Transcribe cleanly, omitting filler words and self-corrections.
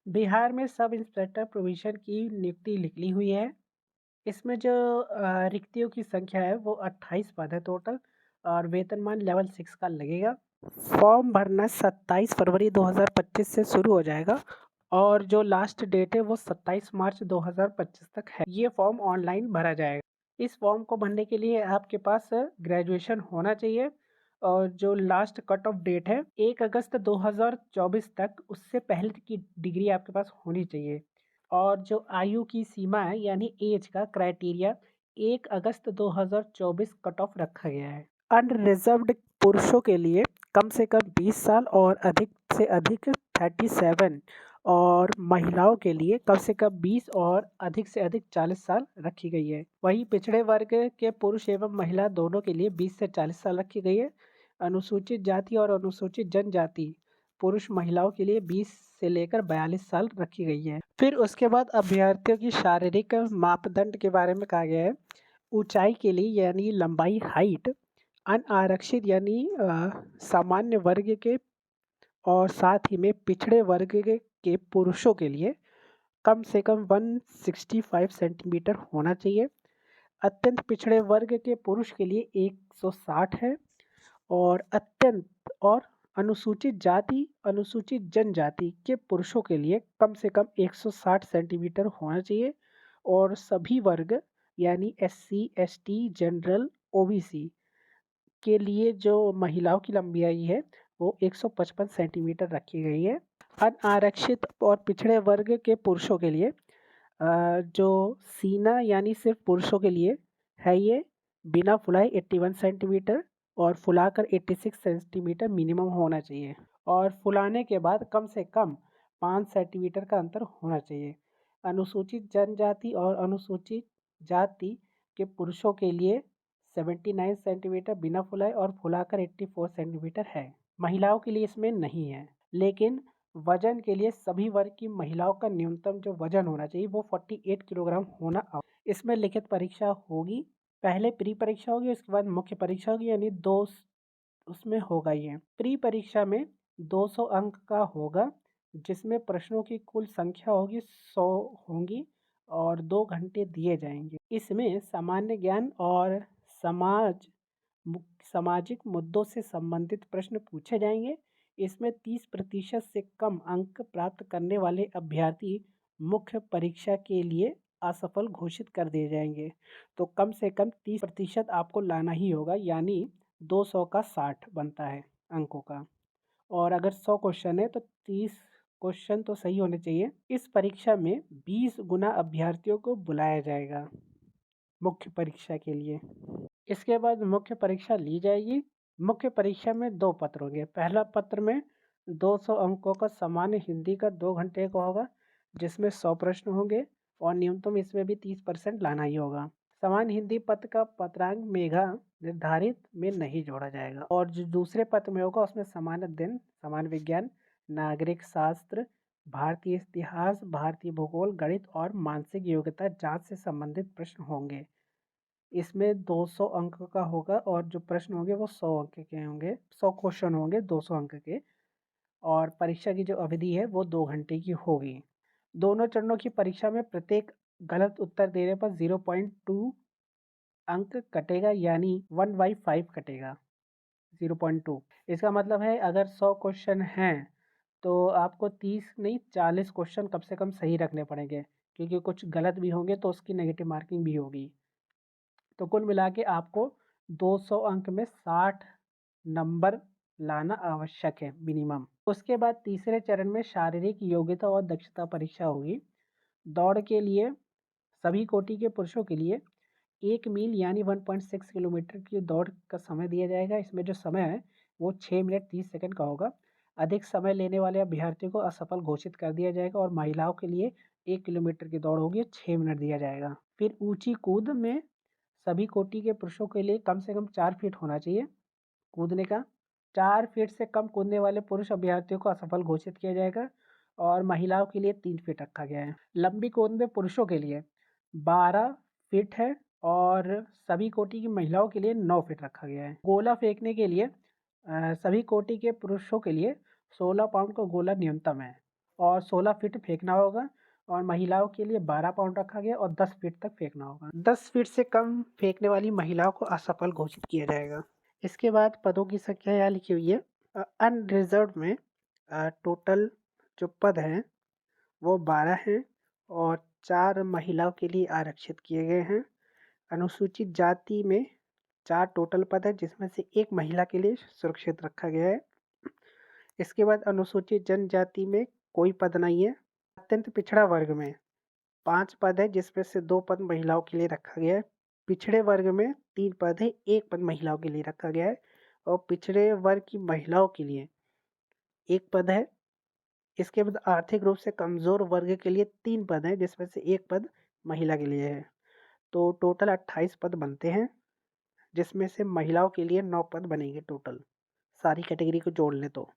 बिहार में sub inspector provision की नियुक्ति निकली हुई है। इसमें जो रिक्तियों की संख्या है वो 28 पद है टोटल और वेतनमान लेवल 6 का लगेगा। फॉर्म भरना 27 फरवरी 2025 से शुरू हो जाएगा और जो लास्ट डेट है वो 27 मार्च 2025 तक है। ये फॉर्म ऑनलाइन भरा जाएगा। इस फॉर्म को भरने के लिए आपके पास ग्रेजुएशन होना चाहिए और जो लास्ट कट ऑफ डेट है 1 अगस्त 2024 तक, उससे पहले की डिग्री आपके पास होनी चाहिए। और जो आयु की सीमा है यानी एज का क्राइटेरिया 1 अगस्त 2024 कट ऑफ रखा गया है। अनरिजर्व्ड पुरुषों के लिए कम से कम 20 साल और अधिक से अधिक 37 और महिलाओं के लिए कम से कम 20 और अधिक से अधिक 40 साल रखी गई है। वहीं पिछड़े वर्ग के पुरुष एवं महिला दोनों के लिए 20 से 40 साल रखी गई है। अनुसूचित जाति और अनुसूचित जनजाति पुरुष महिलाओं के लिए 20 से लेकर 42 साल रखी गई है। फिर उसके बाद अभ्यर्थियों की शारीरिक मापदंड के बारे में कहा गया है। ऊंचाई के लिए यानी लंबाई हाइट अनारक्षित यानी सामान्य वर्ग के और साथ ही में पिछड़े वर्ग के पुरुषों के लिए कम से कम 165 सेंटीमीटर होना चाहिए। अत्यंत पिछड़े वर्ग के पुरुष के लिए 160 है और अत्यंत और अनुसूचित जाति अनुसूचित जनजाति के पुरुषों के लिए कम से कम 160 सेंटीमीटर होना चाहिए और सभी वर्ग यानी एससी, एसटी, जनरल, ओबीसी के लिए जो महिलाओं की लंबाई है वो 155 सेंटीमीटर रखी गई है। अनारक्षित और पिछड़े वर्ग के पुरुषों के लिए जो सीना यानी सिर्फ पुरुषों के लिए है, ये बिना फुलाए 81 सेंटीमीटर और फुलाकर 86 सेंटीमीटर मिनिमम होना चाहिए और फुलाने के बाद कम से कम 5 सेंटीमीटर का अंतर होना चाहिए। अनुसूचित जनजाति और अनुसूचित जाति के पुरुषों के लिए 79 सेंटीमीटर बिना फुलाए और फुलाकर 84 सेंटीमीटर है। महिलाओं के लिए इसमें नहीं है, लेकिन वजन के लिए सभी वर्ग की महिलाओं का न्यूनतम जो वजन होना चाहिए वो 48 किलोग्राम होना इसमें लिखित परीक्षा होगी। पहले प्री परीक्षा होगी, उसके बाद मुख्य परीक्षा होगी, यानी दो उसमें होगा। ये प्री परीक्षा में 200 अंक का होगा जिसमें प्रश्नों की कुल संख्या होगी 100 होंगी और 2 घंटे दिए जाएंगे। इसमें सामान्य ज्ञान और समाज सामाजिक मुद्दों से संबंधित प्रश्न पूछे जाएंगे। इसमें 30% से कम अंक प्राप्त करने वाले अभ्यर्थी मुख्य परीक्षा के लिए असफल घोषित कर दिए जाएंगे। तो कम से कम 30% आपको लाना ही होगा, यानी 200 का 60 बनता है अंकों का। और अगर 100 क्वेश्चन है तो 30 क्वेश्चन तो सही होने चाहिए। इस परीक्षा में 20 गुना अभ्यर्थियों को बुलाया जाएगा मुख्य परीक्षा के लिए। इसके बाद मुख्य परीक्षा ली जाएगी। मुख्य परीक्षा में 2 पत्र होंगे। पहला पत्र में 200 अंकों का सामान्य हिंदी का 2 घंटे का होगा जिसमें 100 प्रश्न होंगे और न्यूनतम इसमें भी 30% लाना ही होगा। सामान्य हिंदी पत्र का पत्रांक मेघा निर्धारित में नहीं जोड़ा जाएगा और जो दूसरे पत्र में होगा उसमें सामान्य दिन, सामान्य विज्ञान, नागरिक शास्त्र, भारतीय इतिहास, भारतीय भूगोल, गणित और मानसिक योग्यता जांच से संबंधित प्रश्न होंगे। इसमें 200 अंक का होगा और जो प्रश्न होंगे वो 100 अंक के होंगे। 100 क्वेश्चन होंगे 200 अंक के और परीक्षा की जो अवधि है वो 2 घंटे की होगी। दोनों चरणों की परीक्षा में प्रत्येक गलत उत्तर देने पर 0.2 अंक कटेगा, यानी 1/5 कटेगा 0.2। इसका मतलब है अगर 100 क्वेश्चन हैं तो आपको 30 नहीं 40 क्वेश्चन कम से कम सही रखने पड़ेंगे, क्योंकि कुछ गलत भी होंगे तो उसकी नेगेटिव मार्किंग भी होगी। तो कुल मिला के आपको 200 अंक में 60 नंबर लाना आवश्यक है मिनिमम। उसके बाद तीसरे चरण में शारीरिक योग्यता और दक्षता परीक्षा होगी। दौड़ के लिए सभी कोटि के पुरुषों के लिए 1 मील यानी 1.6 किलोमीटर की दौड़ का समय दिया जाएगा। इसमें जो समय है वो 6 मिनट 30 सेकंड का होगा। अधिक समय लेने वाले अभ्यर्थियों को असफल घोषित कर दिया जाएगा और महिलाओं के लिए 1 किलोमीटर की दौड़ होगी, 6 मिनट दिया जाएगा। फिर ऊंची कूद में सभी कोटि के पुरुषों के लिए कम से कम 4 फीट होना चाहिए कूदने का। 4 फीट से कम कूदने वाले पुरुष अभ्यर्थियों को असफल घोषित किया जाएगा और महिलाओं के लिए 3 फीट रखा गया है। लंबी कूद में पुरुषों के लिए 12 फीट है और सभी कोटि की महिलाओं के लिए 9 फीट रखा गया है। गोला फेंकने के लिए सभी कोटि के पुरुषों के लिए 16 पाउंड का गोला न्यूनतम है और 16 फीट फेंकना होगा और महिलाओं के लिए 12 पाउंड रखा गया और 10 फीट तक फेंकना होगा। 10 फीट से कम फेंकने वाली महिलाओं को असफल घोषित किया जाएगा। इसके बाद पदों की संख्या यहाँ लिखी हुई है। अनरिजर्व में टोटल जो पद हैं वो 12 हैं और 4 महिलाओं के लिए आरक्षित किए गए हैं। अनुसूचित जाति में 4 टोटल पद हैं जिसमें से 1 महिला के लिए सुरक्षित रखा गया है। इसके बाद अनुसूचित जनजाति में कोई पद नहीं है। अत्यंत पिछड़ा वर्ग में 5 पद है जिसमें से 2 पद महिलाओं के लिए रखा गया है। पिछड़े वर्ग में 3 पद है, 1 पद महिलाओं के लिए रखा गया है और पिछड़े वर्ग की महिलाओं के लिए 1 पद है। इसके बाद आर्थिक रूप से कमज़ोर वर्ग के लिए 3 पद हैं जिसमें से 1 पद महिला के लिए है। तो टोटल 28 पद बनते हैं जिसमें से महिलाओं के लिए 9 पद बनेंगे टोटल, सारी कैटेगरी को जोड़ लें तो।